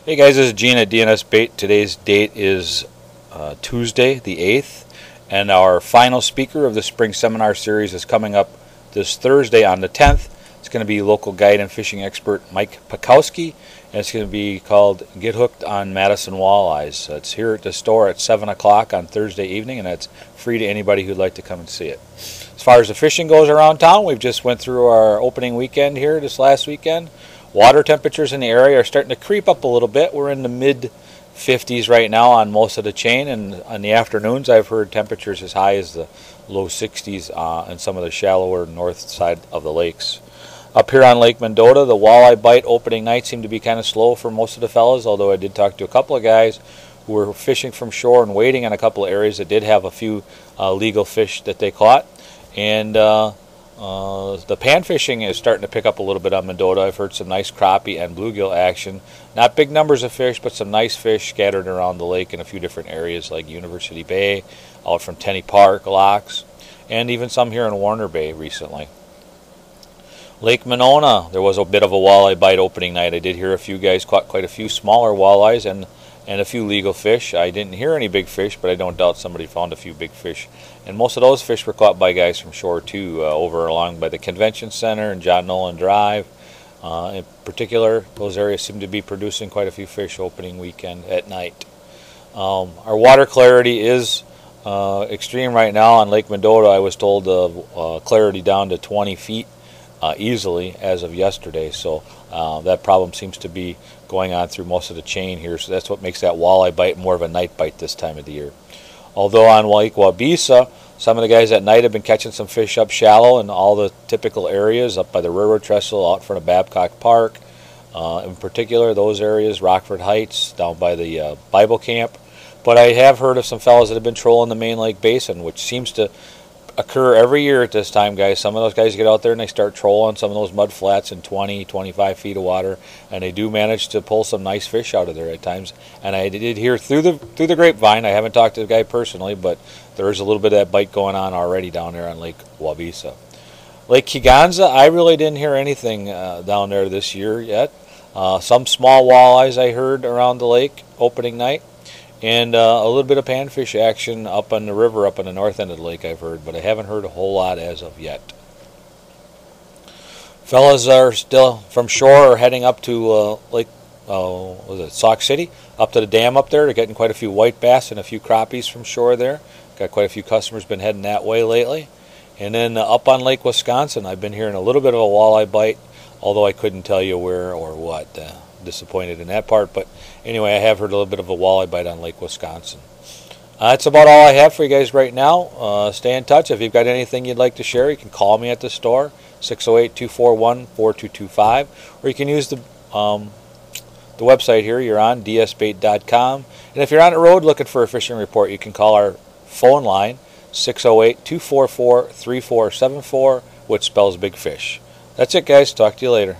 Hey guys, this is Gene at DNS Bait. Today's date is Tuesday the 8th, and our final speaker of the spring seminar series is coming up this Thursday on the 10th. It's going to be local guide and fishing expert Mike Pekowski, and it's going to be called Get Hooked on Madison Walleyes. It's here at the store at 7 o'clock on Thursday evening, and it's free to anybody who'd like to come and see it. As far as the fishing goes around town, we've just went through our opening weekend here this last weekend. Water temperatures in the area are starting to creep up a little bit. We're in the mid 50s right now on most of the chain, and on the afternoons I've heard temperatures as high as the low 60s in some of the shallower north side of the lakes. Up here on Lake Mendota, the walleye bite opening night seemed to be kind of slow for most of the fellas, although I did talk to a couple of guys who were fishing from shore and waiting on a couple of areas that did have a few legal fish that they caught. And the pan fishing is starting to pick up a little bit on Mendota. I've heard some nice crappie and bluegill action. Not big numbers of fish, but some nice fish scattered around the lake in a few different areas like University Bay, out from Tenney Park, locks, and even some here in Warner Bay recently. Lake Monona, there was a bit of a walleye bite opening night. I did hear a few guys caught quite a few smaller walleyes and a few legal fish. I didn't hear any big fish, but I don't doubt somebody found a few big fish. And most of those fish were caught by guys from shore too, over along by the Convention Center and John Nolan Drive. In particular, those areas seem to be producing quite a few fish opening weekend at night. Our water clarity is extreme right now on Lake Mendota. I was told the clarity down to 20 feet easily as of yesterday, so that problem seems to be going on through most of the chain here, so that's what makes that walleye bite more of a night bite this time of the year. Although on Lake Waubesa, some of the guys at night have been catching some fish up shallow in all the typical areas, up by the railroad trestle, out front of Babcock Park. In particular, those areas, Rockford Heights, down by the Bible camp. But I have heard of some fellows that have been trolling the main lake basin, which seems to occur every year at this time, guys. Some of those guys get out there and they start trolling some of those mud flats in 20, 25 feet of water, and they do manage to pull some nice fish out of there at times. And I did hear through the grapevine, I haven't talked to the guy personally, but there is a little bit of that bite going on already down there on Lake Waubesa. Lake Kegonsa, I really didn't hear anything down there this year yet. Some small walleyes I heard around the lake opening night. And a little bit of panfish action up on the river, up on the north end of the lake, I've heard, but I haven't heard a whole lot as of yet. Fellas are still from shore or heading up to Lake, Sauk City, up to the dam up there. They're getting quite a few white bass and a few crappies from shore there. Got quite a few customers been heading that way lately. And then up on Lake Wisconsin, I've been hearing a little bit of a walleye bite, although I couldn't tell you where or what. Disappointed in that part, but anyway, I have heard a little bit of a walleye bite on Lake Wisconsin. That's about all I have for you guys right now. Stay in touch. If you've got anything you'd like to share, you can call me at the store, 608-241-4225, or you can use the website here you're on, dsbait.com. And if you're on the road looking for a fishing report, you can call our phone line, 608-244-3474, which spells Big Fish. That's it, guys. Talk to you later.